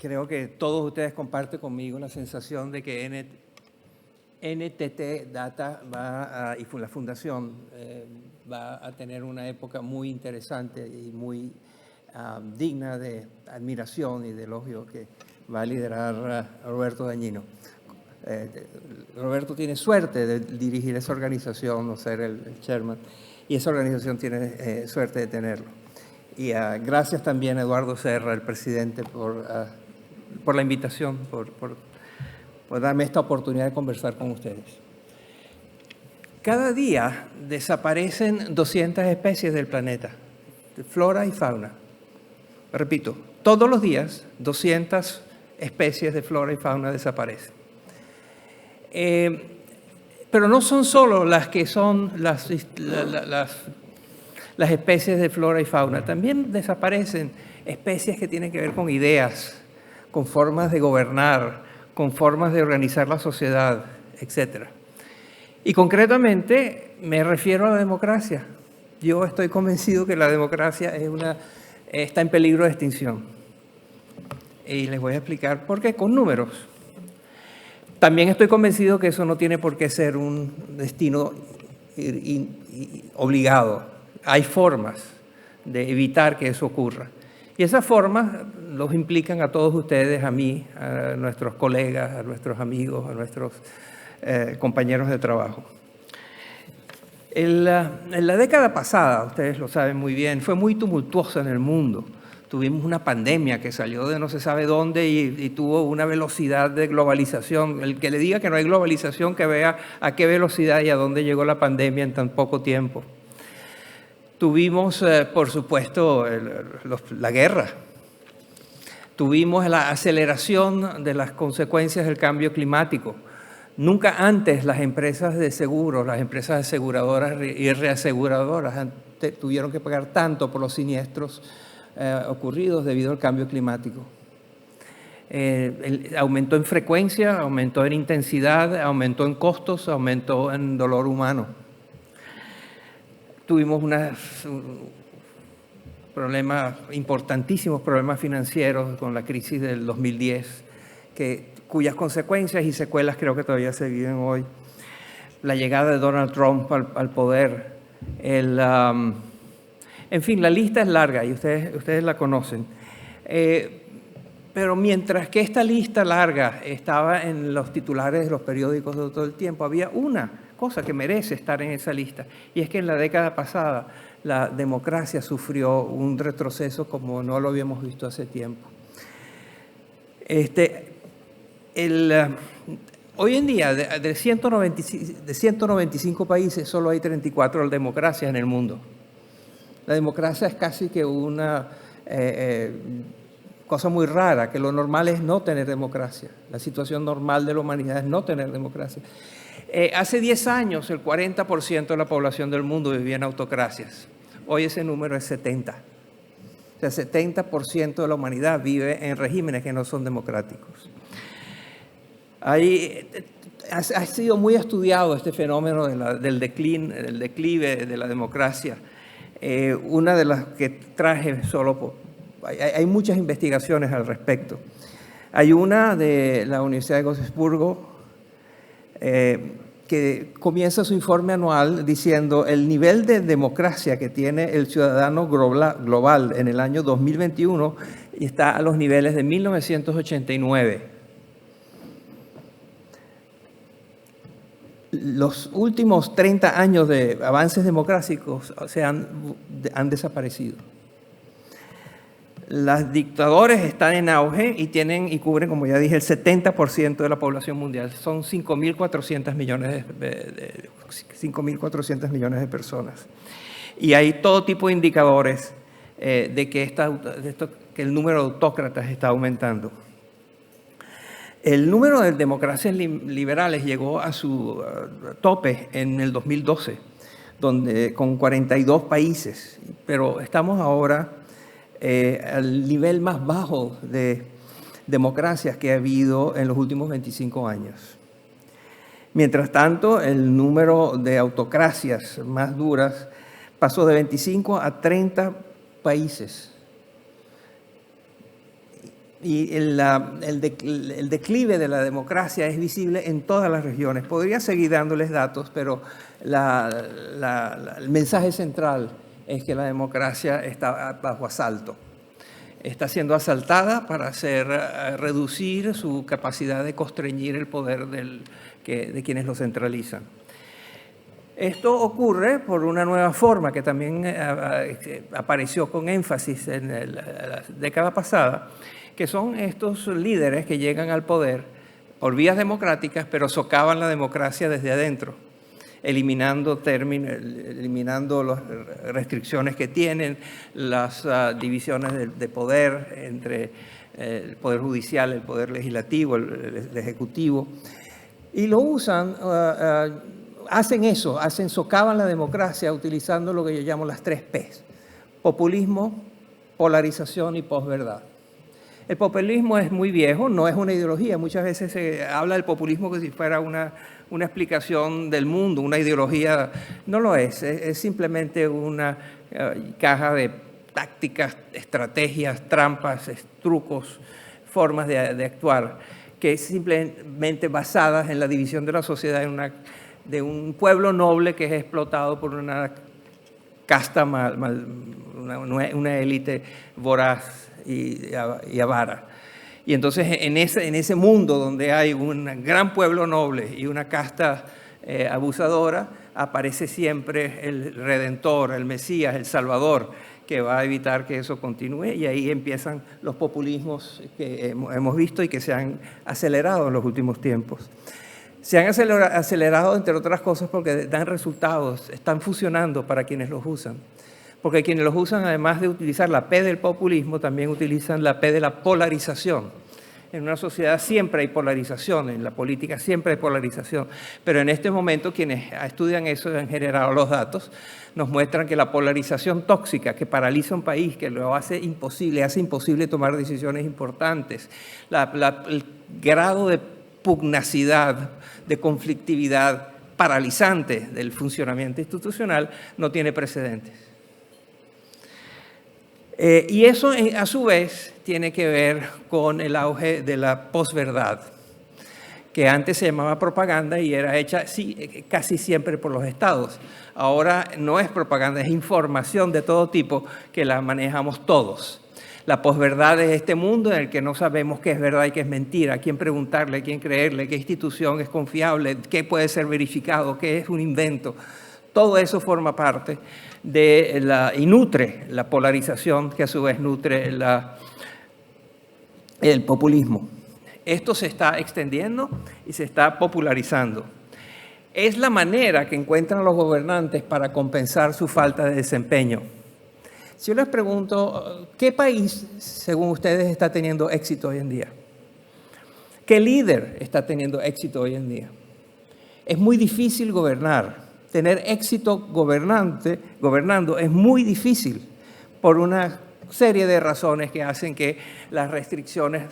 creo que todos ustedes comparten conmigo la sensación de que NTT Data y la fundación va a tener una época muy interesante y muy digna de admiración y de elogio que va a liderar Roberto Dañino. Roberto tiene suerte de dirigir esa organización, o ser el chairman, y esa organización tiene suerte de tenerlo. Y gracias también a Eduardo Serra, el presidente, por la invitación, por darme esta oportunidad de conversar con ustedes. Cada día desaparecen 200 especies del planeta, de flora y fauna. Repito, todos los días 200 especies de flora y fauna desaparecen. Pero no son solo las que son las especies de flora y fauna, también desaparecen especies que tienen que ver con ideas, con formas de gobernar, con formas de organizar la sociedad, etc. Y concretamente me refiero a la democracia. Yo estoy convencido que la democracia está en peligro de extinción. Y les voy a explicar por qué, con números. También estoy convencido que eso no tiene por qué ser un destino obligado. Hay formas de evitar que eso ocurra. Y esas formas los implican a todos ustedes, a mí, a nuestros colegas, a nuestros amigos, a nuestros compañeros de trabajo. En la década pasada, ustedes lo saben muy bien, fue muy tumultuosa en el mundo. Tuvimos una pandemia que salió de no se sabe dónde y tuvo una velocidad de globalización. El que le diga que no hay globalización, que vea a qué velocidad y a dónde llegó la pandemia en tan poco tiempo. Tuvimos, por supuesto, la guerra. Tuvimos la aceleración de las consecuencias del cambio climático. Nunca antes las empresas de seguros, las empresas aseguradoras y reaseguradoras tuvieron que pagar tanto por los siniestros ocurridos debido al cambio climático. Aumentó en frecuencia, aumentó en intensidad, aumentó en costos, aumentó en dolor humano. Tuvimos importantísimos problemas financieros con la crisis del 2010, cuyas consecuencias y secuelas creo que todavía se viven hoy. La llegada de Donald Trump al poder, en fin, la lista es larga y ustedes la conocen. Pero mientras que esta lista larga estaba en los titulares de los periódicos de todo el tiempo, había una cosa que merece estar en esa lista, y es que en la década pasada la democracia sufrió un retroceso como no lo habíamos visto hace tiempo. Hoy en día, de 195 países, solo hay 34 democracias en el mundo. La democracia es casi que una cosa muy rara, que lo normal es no tener democracia. La situación normal de la humanidad es no tener democracia. Hace 10 años, el 40% de la población del mundo vivía en autocracias. Hoy ese número es 70%. O sea, 70% de la humanidad vive en regímenes que no son democráticos. Ha sido muy estudiado este fenómeno del declive de la democracia. Una de las que traje hay muchas investigaciones al respecto. Hay una de la Universidad de Göteborg que comienza su informe anual diciendo el nivel de democracia que tiene el ciudadano global en el año 2021 está a los niveles de 1989. Los últimos 30 años de avances democráticos han desaparecido. Los dictadores están en auge y cubren, como ya dije, el 70% de la población mundial. Son 5.400 millones de personas. Y hay todo tipo de indicadores de que el número de autócratas está aumentando. El número de democracias liberales llegó a su tope en el 2012, con 42 países, pero estamos ahora al nivel más bajo de democracias que ha habido en los últimos 25 años. Mientras tanto, el número de autocracias más duras pasó de 25 a 30 países. Y el declive de la democracia es visible en todas las regiones. Podría seguir dándoles datos, pero el mensaje central es que la democracia está bajo asalto. Está siendo asaltada para reducir su capacidad de constreñir el poder de quienes lo centralizan. Esto ocurre por una nueva forma que también apareció con énfasis en la década pasada, que son estos líderes que llegan al poder por vías democráticas, pero socavan la democracia desde adentro, eliminando las restricciones que tienen, las divisiones de poder entre el poder judicial, el poder legislativo, el ejecutivo, y lo usan, socavan la democracia utilizando lo que yo llamo las 3 P's: populismo, polarización y posverdad. El populismo es muy viejo, no es una ideología. Muchas veces se habla del populismo como si fuera una explicación del mundo, una ideología. No lo es simplemente una caja de tácticas, estrategias, trampas, trucos, formas de actuar, que es simplemente basadas en la división de la sociedad, de un pueblo noble que es explotado por una casta, una élite voraz y avara. Y entonces en ese mundo donde hay un gran pueblo noble y una casta abusadora, aparece siempre el Redentor, el Mesías, el Salvador, que va a evitar que eso continúe, y ahí empiezan los populismos que hemos visto y que se han acelerado en los últimos tiempos. Se han acelerado, entre otras cosas, porque dan resultados, están funcionando para quienes los usan. Porque quienes los usan, además de utilizar la P del populismo, también utilizan la P de la polarización. En una sociedad siempre hay polarización, en la política siempre hay polarización, pero en este momento quienes estudian eso y han generado los datos nos muestran que la polarización tóxica que paraliza un país, que lo hace imposible tomar decisiones importantes, el grado de pugnacidad, de conflictividad paralizante del funcionamiento institucional no tiene precedentes. Y eso, a su vez, tiene que ver con el auge de la posverdad, que antes se llamaba propaganda y era hecha casi siempre por los estados. Ahora no es propaganda, es información de todo tipo que la manejamos todos. La posverdad es este mundo en el que no sabemos qué es verdad y qué es mentira, a quién preguntarle, a quién creerle, qué institución es confiable, qué puede ser verificado, qué es un invento. Todo eso forma parte y nutre la polarización, que a su vez nutre el populismo. Esto se está extendiendo y se está popularizando. Es la manera que encuentran los gobernantes para compensar su falta de desempeño. Si yo les pregunto, ¿qué país, según ustedes, está teniendo éxito hoy en día? ¿Qué líder está teniendo éxito hoy en día? Es muy difícil gobernar. Tener éxito gobernando es muy difícil por una serie de razones que hacen que las restricciones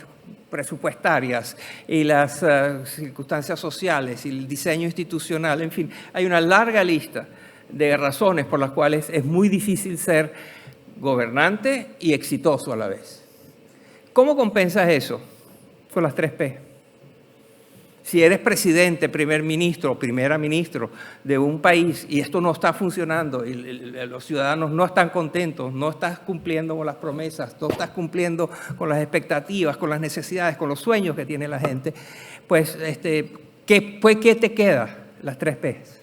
presupuestarias y las circunstancias sociales y el diseño institucional, en fin, hay una larga lista de razones por las cuales es muy difícil ser gobernante y exitoso a la vez. ¿Cómo compensas eso? Con las 3 P. Si eres presidente, primer ministro o primera ministro de un país y esto no está funcionando y los ciudadanos no están contentos, no estás cumpliendo con las promesas, no estás cumpliendo con las expectativas, con las necesidades, con los sueños que tiene la gente, pues, ¿qué te queda? Las 3 P's.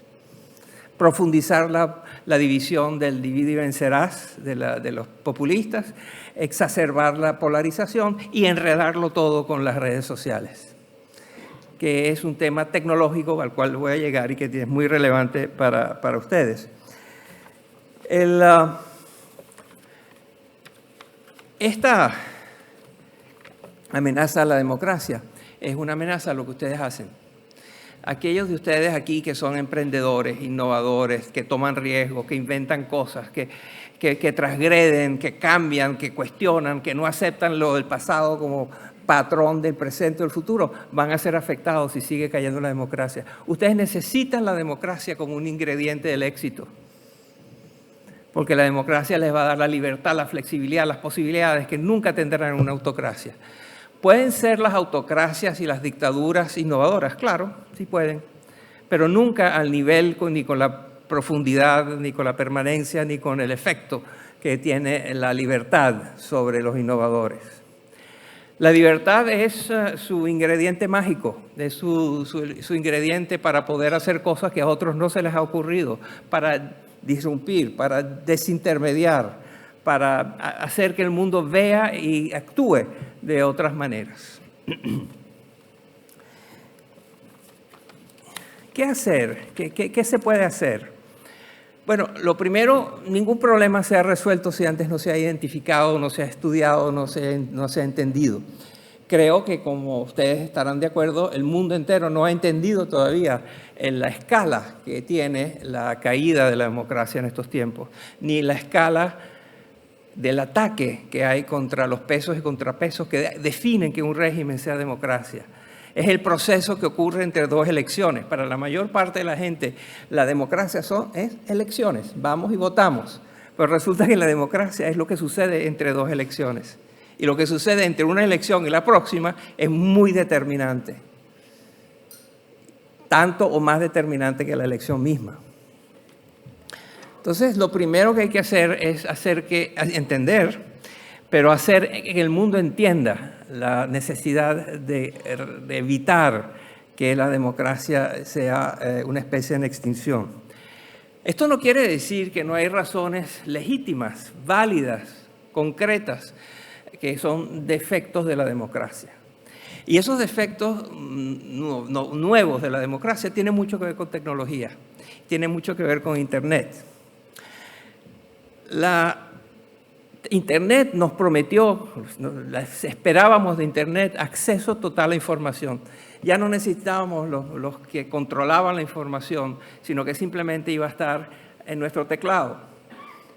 Profundizar la división del divide y vencerás de los populistas, exacerbar la polarización y enredarlo todo con las redes sociales, que es un tema tecnológico al cual voy a llegar y que es muy relevante para ustedes. Esta amenaza a la democracia es una amenaza a lo que ustedes hacen. Aquellos de ustedes aquí que son emprendedores, innovadores, que toman riesgos, que inventan cosas, que transgreden, que cambian, que cuestionan, que no aceptan lo del pasado como patrón del presente o del futuro, van a ser afectados si sigue cayendo la democracia. Ustedes necesitan la democracia como un ingrediente del éxito, porque la democracia les va a dar la libertad, la flexibilidad, las posibilidades que nunca tendrán en una autocracia. ¿Pueden ser las autocracias y las dictaduras innovadoras? Claro, sí pueden, pero nunca al nivel ni con la profundidad, ni con la permanencia, ni con el efecto que tiene la libertad sobre los innovadores. La libertad es su ingrediente mágico, es su ingrediente para poder hacer cosas que a otros no se les ha ocurrido, para disrumpir, para desintermediar, para hacer que el mundo vea y actúe de otras maneras. ¿Qué hacer? ¿Qué se puede hacer? Bueno, lo primero, ningún problema se ha resuelto si antes no se ha identificado, no se ha estudiado, no se ha entendido. Creo que, como ustedes estarán de acuerdo, el mundo entero no ha entendido todavía la escala que tiene la caída de la democracia en estos tiempos, ni la escala del ataque que hay contra los pesos y contrapesos que definen que un régimen sea democracia. Es el proceso que ocurre entre dos elecciones. Para la mayor parte de la gente, la democracia es elecciones. Vamos y votamos. Pero resulta que la democracia es lo que sucede entre dos elecciones. Y lo que sucede entre una elección y la próxima es muy determinante. Tanto o más determinante que la elección misma. Entonces, lo primero que hay que hacer es entender, pero hacer que el mundo entienda la necesidad de evitar que la democracia sea una especie en extinción. Esto no quiere decir que no hay razones legítimas, válidas, concretas, que son defectos de la democracia. Y esos defectos nuevos de la democracia tienen mucho que ver con tecnología, tienen mucho que ver con Internet. Internet nos prometió, esperábamos de Internet acceso total a la información. Ya no necesitábamos los que controlaban la información, sino que simplemente iba a estar en nuestro teclado.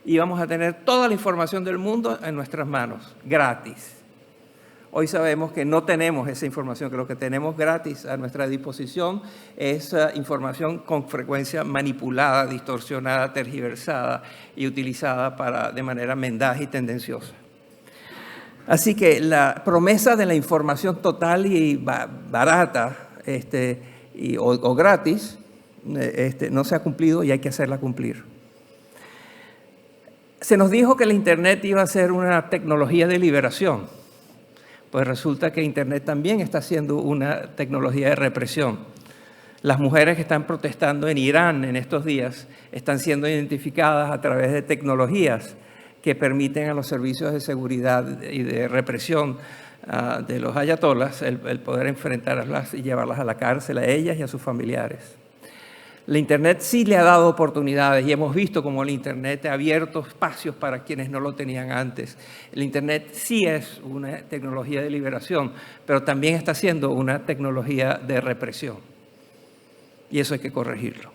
Íbamos a tener toda la información del mundo en nuestras manos, gratis. Hoy sabemos que no tenemos esa información, que lo que tenemos gratis a nuestra disposición es información con frecuencia manipulada, distorsionada, tergiversada y utilizada de manera mendaz y tendenciosa. Así que la promesa de la información total y barata o gratis no se ha cumplido y hay que hacerla cumplir. Se nos dijo que la Internet iba a ser una tecnología de liberación. Pues resulta que Internet también está siendo una tecnología de represión. Las mujeres que están protestando en Irán en estos días están siendo identificadas a través de tecnologías que permiten a los servicios de seguridad y de represión de los ayatolás el poder enfrentarlas y llevarlas a la cárcel a ellas y a sus familiares. La Internet sí le ha dado oportunidades y hemos visto cómo el Internet ha abierto espacios para quienes no lo tenían antes. El Internet sí es una tecnología de liberación, pero también está siendo una tecnología de represión. Y eso hay que corregirlo.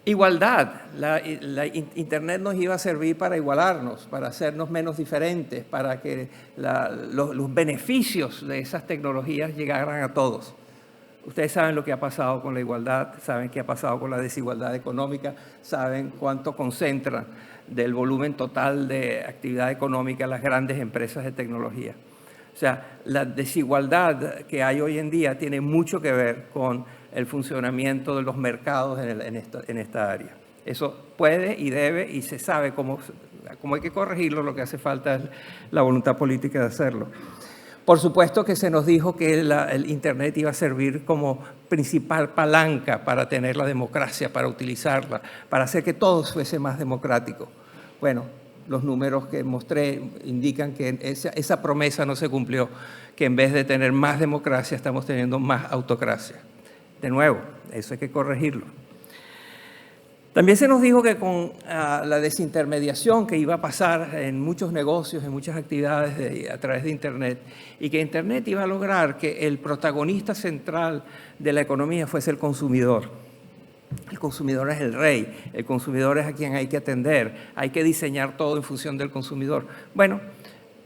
Igualdad. La Internet nos iba a servir para igualarnos, para hacernos menos diferentes, para que los beneficios de esas tecnologías llegaran a todos. Ustedes saben lo que ha pasado con la igualdad, saben qué ha pasado con la desigualdad económica, saben cuánto concentran del volumen total de actividad económica las grandes empresas de tecnología. O sea, la desigualdad que hay hoy en día tiene mucho que ver con el funcionamiento de los mercados en esta área. Eso puede y debe y se sabe cómo hay que corregirlo, lo que hace falta es la voluntad política de hacerlo. Por supuesto que se nos dijo que el Internet iba a servir como principal palanca para tener la democracia, para utilizarla, para hacer que todo fuese más democrático. Bueno, los números que mostré indican que esa promesa no se cumplió, que en vez de tener más democracia estamos teniendo más autocracia. De nuevo, eso hay que corregirlo. También se nos dijo que con la desintermediación que iba a pasar en muchos negocios, en muchas actividades a través de Internet, y que Internet iba a lograr que el protagonista central de la economía fuese el consumidor. El consumidor es el rey, el consumidor es a quien hay que atender, hay que diseñar todo en función del consumidor. Bueno,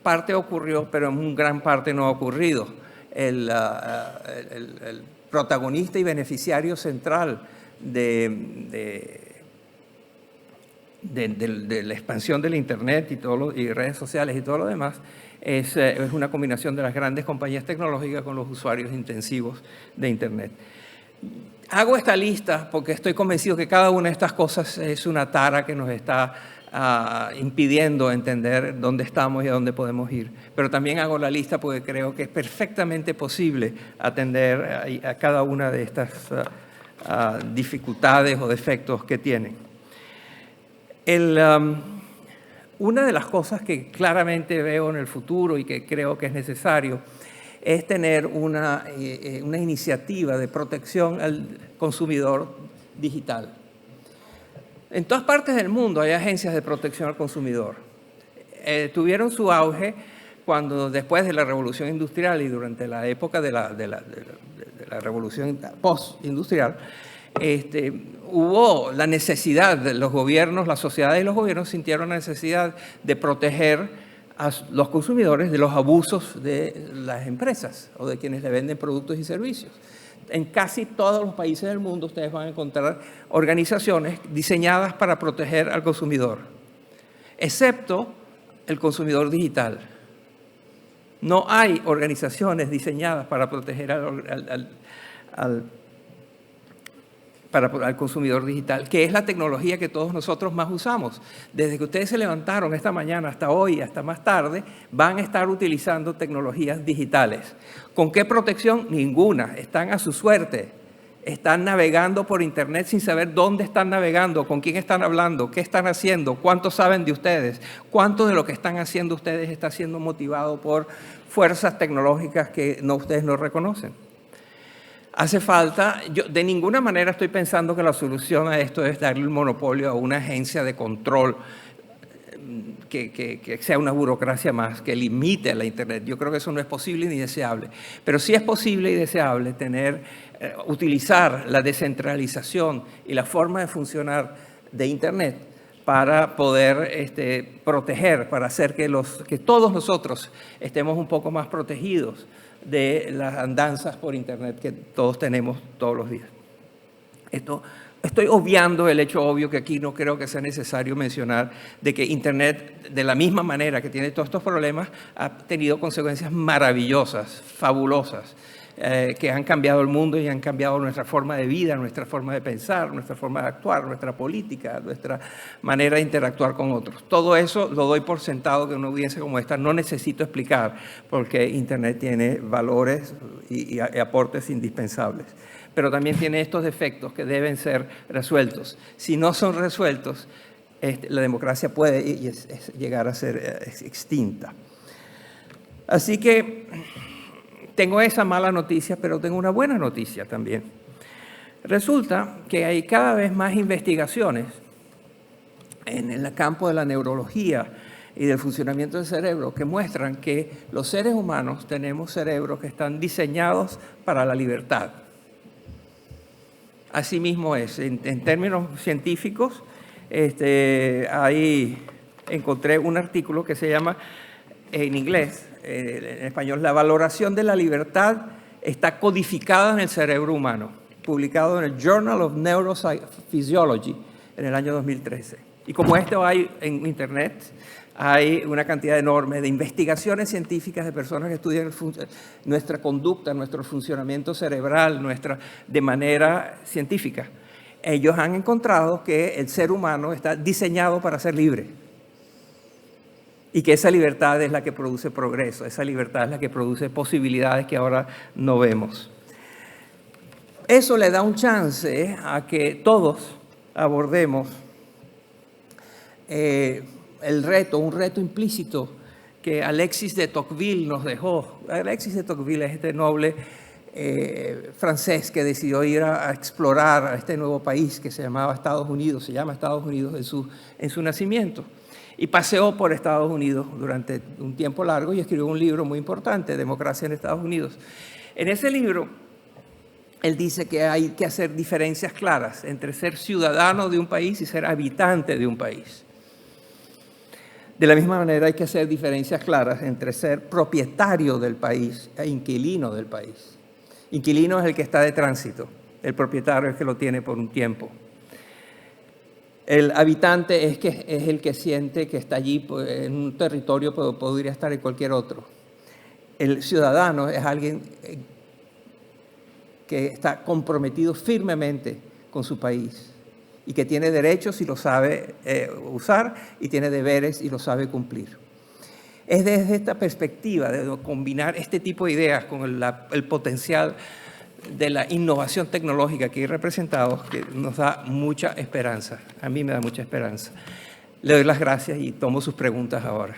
parte ocurrió, pero en gran parte no ha ocurrido. El protagonista y beneficiario central de de la expansión del Internet y redes sociales y todo lo demás es una combinación de las grandes compañías tecnológicas con los usuarios intensivos de Internet. Hago esta lista porque estoy convencido que cada una de estas cosas es una tara que nos está impidiendo entender dónde estamos y a dónde podemos ir. Pero también hago la lista porque creo que es perfectamente posible atender a cada una de estas dificultades o defectos que tienen. Una de las cosas que claramente veo en el futuro y que creo que es necesario es tener una iniciativa de protección al consumidor digital. En todas partes del mundo hay agencias de protección al consumidor. Tuvieron su auge cuando después de la revolución industrial y durante la época de la revolución postindustrial, hubo la necesidad de los gobiernos, la sociedad y los gobiernos sintieron la necesidad de proteger a los consumidores de los abusos de las empresas o de quienes le venden productos y servicios. En casi todos los países del mundo ustedes van a encontrar organizaciones diseñadas para proteger al consumidor, excepto el consumidor digital. No hay organizaciones diseñadas para proteger al consumidor digital, que es la tecnología que todos nosotros más usamos. Desde que ustedes se levantaron esta mañana hasta hoy, hasta más tarde, van a estar utilizando tecnologías digitales. ¿Con qué protección? Ninguna. Están a su suerte. Están navegando por Internet sin saber dónde están navegando, con quién están hablando, qué están haciendo, cuánto saben de ustedes, cuánto de lo que están haciendo ustedes está siendo motivado por fuerzas tecnológicas que ustedes no reconocen. Hace falta, yo de ninguna manera estoy pensando que la solución a esto es darle el monopolio a una agencia de control que sea una burocracia más, que limite a la Internet. Yo creo que eso no es posible ni deseable. Pero sí es posible y deseable utilizar la descentralización y la forma de funcionar de Internet para poder proteger, para hacer que todos nosotros estemos un poco más protegidos de las andanzas por Internet que todos tenemos todos los días. Estoy obviando el hecho obvio que aquí no creo que sea necesario mencionar de que Internet, de la misma manera que tiene todos estos problemas, ha tenido consecuencias maravillosas, fabulosas, que han cambiado el mundo y han cambiado nuestra forma de vida, nuestra forma de pensar, nuestra forma de actuar, nuestra política, nuestra manera de interactuar con otros. Todo eso lo doy por sentado que una audiencia como esta no necesito explicar porque Internet tiene valores y aportes indispensables. Pero también tiene estos defectos que deben ser resueltos. Si no son resueltos, la democracia puede llegar a ser extinta. Así que tengo esa mala noticia, pero tengo una buena noticia también. Resulta que hay cada vez más investigaciones en el campo de la neurología y del funcionamiento del cerebro que muestran que los seres humanos tenemos cerebros que están diseñados para la libertad. Así mismo es. En términos científicos, ahí encontré un artículo que se llama, en inglés, en español, La valoración de la libertad está codificada en el cerebro humano, publicado en el Journal of Neurophysiology en el año 2013. Y como esto hay en Internet, hay una cantidad enorme de investigaciones científicas de personas que estudian nuestra conducta, nuestro funcionamiento cerebral, de manera científica. Ellos han encontrado que el ser humano está diseñado para ser libre y que esa libertad es la que produce progreso, esa libertad es la que produce posibilidades que ahora no vemos. Eso le da un chance a que todos abordemos un reto implícito que Alexis de Tocqueville nos dejó. Alexis de Tocqueville es este noble francés que decidió ir a explorar a este nuevo país que se llama Estados Unidos en su nacimiento. Y paseó por Estados Unidos durante un tiempo largo y escribió un libro muy importante, Democracia en Estados Unidos. En ese libro, él dice que hay que hacer diferencias claras entre ser ciudadano de un país y ser habitante de un país. De la misma manera hay que hacer diferencias claras entre ser propietario del país e inquilino del país. Inquilino es el que está de tránsito, el propietario es el que lo tiene por un tiempo. El habitante es el que siente que está allí en un territorio, pero podría estar en cualquier otro. El ciudadano es alguien que está comprometido firmemente con su país y que tiene derechos y lo sabe usar, y tiene deberes y lo sabe cumplir. Es desde esta perspectiva de combinar este tipo de ideas con el potencial de la innovación tecnológica que hay representados que nos da mucha esperanza. A mí me da mucha esperanza. Le doy las gracias y tomo sus preguntas ahora.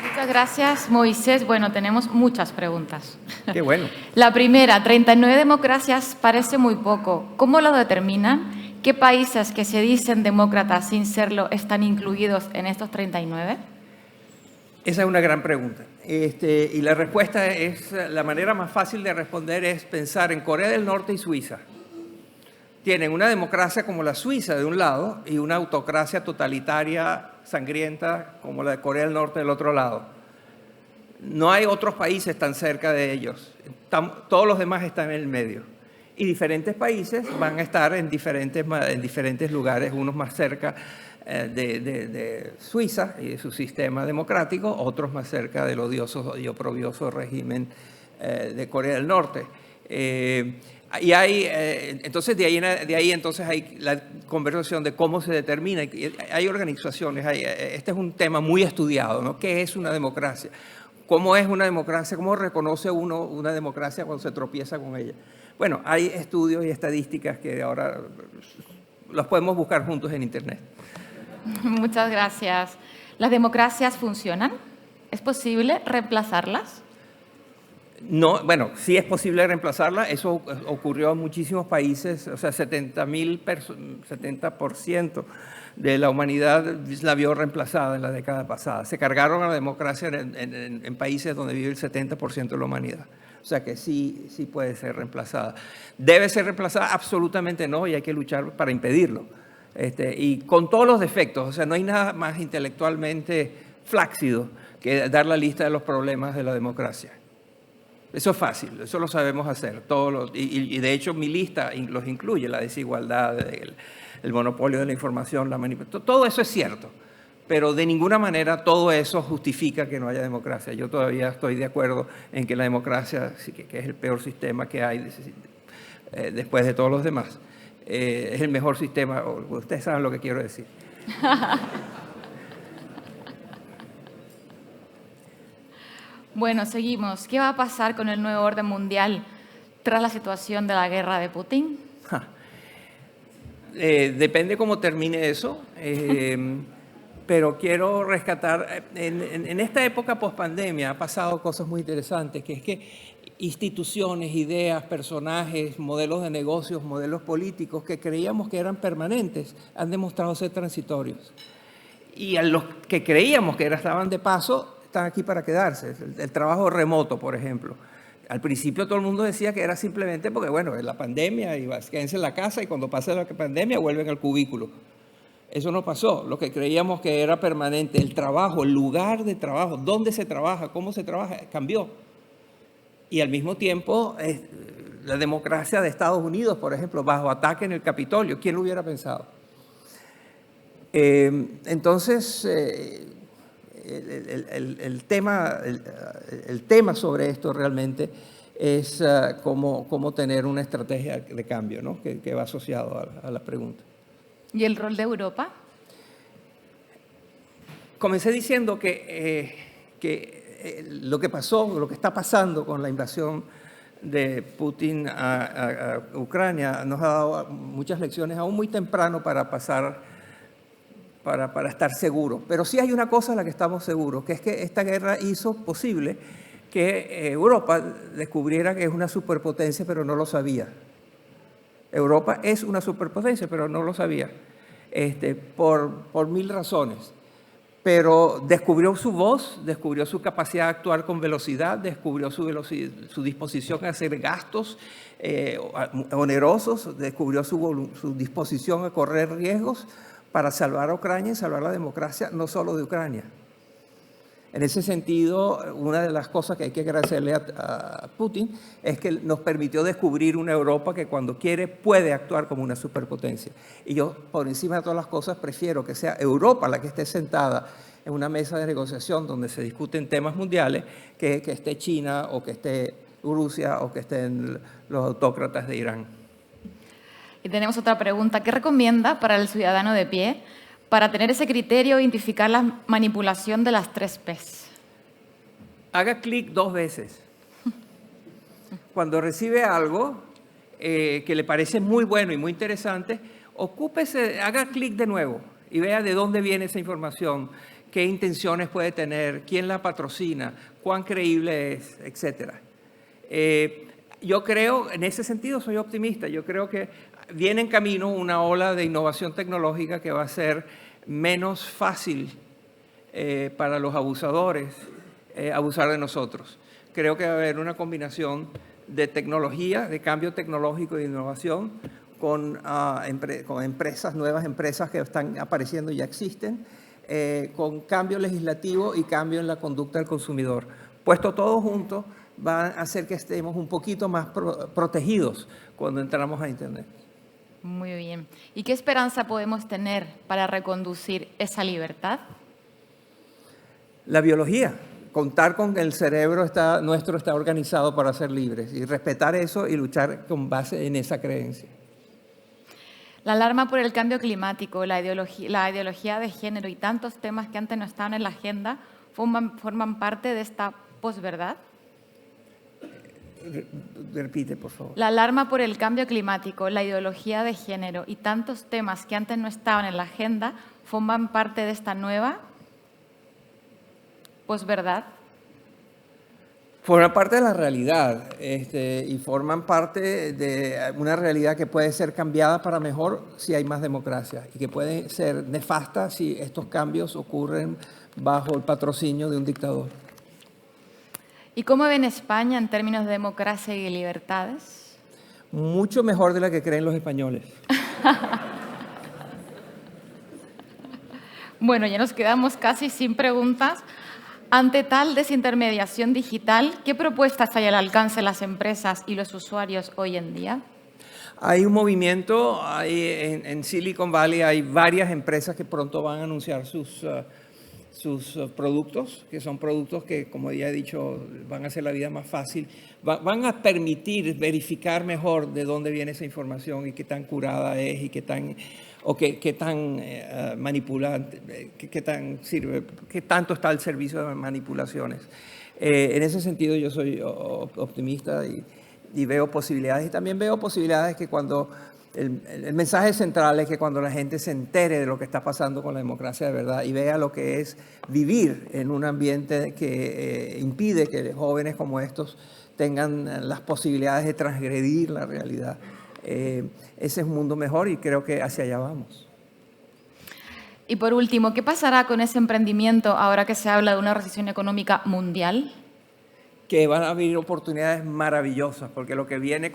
Muchas gracias, Moisés. Bueno, tenemos muchas preguntas. Qué bueno. La primera, 39 democracias parece muy poco. ¿Cómo lo determinan? ¿Qué países que se dicen demócratas sin serlo están incluidos en estos 39? Esa es una gran pregunta. Y la respuesta es, la manera más fácil de responder es pensar en Corea del Norte y Suiza. Tienen una democracia como la Suiza de un lado y una autocracia totalitaria, sangrienta, como la de Corea del Norte del otro lado. No hay otros países tan cerca de ellos. Todos los demás están en el medio. Y diferentes países van a estar en diferentes lugares, unos más cerca de Suiza y de su sistema democrático, otros más cerca del odioso y oprobioso régimen de Corea del Norte. Y hay, entonces de ahí entonces hay la conversación de cómo se determina. Hay organizaciones, este es un tema muy estudiado, ¿no? ¿Qué es una democracia? ¿Cómo es una democracia? ¿Cómo reconoce uno una democracia cuando se tropieza con ella? Bueno, hay estudios y estadísticas que ahora los podemos buscar juntos en Internet. Muchas gracias. ¿Las democracias funcionan? ¿Es posible reemplazarlas? No, bueno, sí es posible reemplazarla. Eso ocurrió en muchísimos países. O sea, 70% de la humanidad la vio reemplazada en la década pasada. Se cargaron a la democracia en países donde vive el 70% de la humanidad. O sea que sí puede ser reemplazada. ¿Debe ser reemplazada? Absolutamente no, y hay que luchar para impedirlo. Y con todos los defectos, o sea, no hay nada más intelectualmente flácido que dar la lista de los problemas de la democracia. Eso es fácil, eso lo sabemos hacer. Y de hecho mi lista los incluye: la desigualdad, el monopolio de la información, la manipulación. Todo eso es cierto, pero de ninguna manera todo eso justifica que no haya democracia. Yo todavía estoy de acuerdo en que la democracia, que es el peor sistema que hay después de todos los demás, es el mejor sistema. Ustedes saben lo que quiero decir. Bueno, seguimos. ¿Qué va a pasar con el nuevo orden mundial tras la situación de la guerra de Putin? Depende cómo termine eso, pero quiero rescatar, en esta época pospandemia ha pasado cosas muy interesantes, que es que instituciones, ideas, personajes, modelos de negocios, modelos políticos que creíamos que eran permanentes han demostrado ser transitorios. Y a los que creíamos que estaban de paso, están aquí para quedarse. El trabajo remoto, por ejemplo. Al principio todo el mundo decía que era simplemente porque, bueno, es la pandemia y quédense en la casa y cuando pase la pandemia vuelven al cubículo. Eso no pasó. Lo que creíamos que era permanente, el trabajo, el lugar de trabajo, dónde se trabaja, cómo se trabaja, cambió. Y al mismo tiempo, la democracia de Estados Unidos, por ejemplo, bajo ataque en el Capitolio. ¿Quién lo hubiera pensado? Entonces, el tema sobre esto realmente es cómo tener una estrategia de cambio, ¿no? que va asociado a la pregunta. ¿Y el rol de Europa? Comencé diciendo que lo que pasó, lo que está pasando con la invasión de Putin a Ucrania nos ha dado muchas lecciones aún muy temprano para estar seguros. Pero sí hay una cosa en la que estamos seguros, que es que esta guerra hizo posible que Europa descubriera que es una superpotencia, pero no lo sabía. Europa es una superpotencia, pero no lo sabía, por mil razones. Pero descubrió su voz, descubrió su capacidad de actuar con velocidad, descubrió su disposición a hacer gastos onerosos, descubrió su disposición a correr riesgos para salvar a Ucrania y salvar la democracia, no solo de Ucrania. En ese sentido, una de las cosas que hay que agradecerle a Putin es que nos permitió descubrir una Europa que cuando quiere puede actuar como una superpotencia. Y yo, por encima de todas las cosas, prefiero que sea Europa la que esté sentada en una mesa de negociación donde se discuten temas mundiales que esté China o que esté Rusia o que estén los autócratas de Irán. Y tenemos otra pregunta. ¿Qué recomienda para el ciudadano de pie para tener ese criterio e identificar la manipulación de las 3 Ps? Haga clic 2 veces. Cuando recibe algo que le parece muy bueno y muy interesante, ocúpese, haga clic de nuevo y vea de dónde viene esa información, qué intenciones puede tener, quién la patrocina, cuán creíble es, etc. Yo creo, en ese sentido soy optimista, yo creo que viene en camino una ola de innovación tecnológica que va a ser menos fácil para los abusadores abusar de nosotros. Creo que va a haber una combinación de tecnología, de cambio tecnológico y de innovación con empresas, nuevas empresas que están apareciendo y ya existen, con cambio legislativo y cambio en la conducta del consumidor. Puesto todo junto, va a hacer que estemos un poquito más protegidos cuando entramos a Internet. Muy bien. ¿Y qué esperanza podemos tener para reconducir esa libertad? La biología. Contar con que el cerebro nuestro está organizado para ser libres y respetar eso y luchar con base en esa creencia. La alarma por el cambio climático, la ideología de género y tantos temas que antes no estaban en la agenda forman parte de esta posverdad. Repite, por favor. La alarma por el cambio climático, la ideología de género y tantos temas que antes no estaban en la agenda forman parte de esta nueva posverdad. Forman parte de la realidad y forman parte de una realidad que puede ser cambiada para mejor si hay más democracia y que puede ser nefasta si estos cambios ocurren bajo el patrocinio de un dictador. ¿Y cómo ven España en términos de democracia y libertades? Mucho mejor de la que creen los españoles. Bueno, ya nos quedamos casi sin preguntas. Ante tal desintermediación digital, ¿qué propuestas hay al alcance de las empresas y los usuarios hoy en día? Hay un movimiento, en Silicon Valley hay varias empresas que pronto van a anunciar sus productos, que son productos que, como ya he dicho, van a hacer la vida más fácil, van a permitir verificar mejor de dónde viene esa información y qué tan curada es y qué tan manipulante, qué tan sirve, qué tanto está al servicio de manipulaciones. En ese sentido yo soy optimista y veo posibilidades, y también veo posibilidades que cuando el mensaje central es que cuando la gente se entere de lo que está pasando con la democracia de verdad y vea lo que es vivir en un ambiente que impide que jóvenes como estos tengan las posibilidades de transgredir la realidad. Ese es un mundo mejor y creo que hacia allá vamos. Y por último, ¿qué pasará con ese emprendimiento ahora que se habla de una recesión económica mundial? Que van a haber oportunidades maravillosas, porque lo que viene,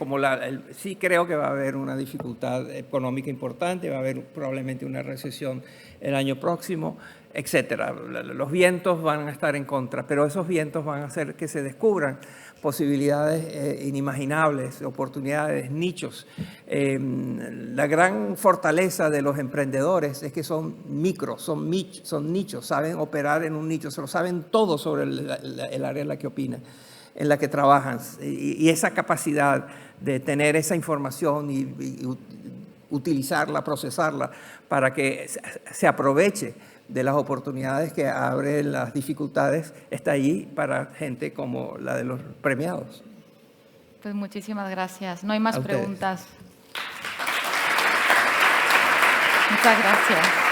sí creo que va a haber una dificultad económica importante, va a haber probablemente una recesión el año próximo, etcétera. Los vientos van a estar en contra, pero esos vientos van a hacer que se descubran posibilidades inimaginables, oportunidades, nichos. La gran fortaleza de los emprendedores es que son micros, son nichos, saben operar en un nicho, se lo saben todo sobre el área en la que opinan, en la que trabajan. Y esa capacidad de tener esa información y utilizarla, procesarla, para que se aproveche de las oportunidades que abren las dificultades, está ahí para gente como la de los premiados. Pues muchísimas gracias. No hay más preguntas. Muchas gracias.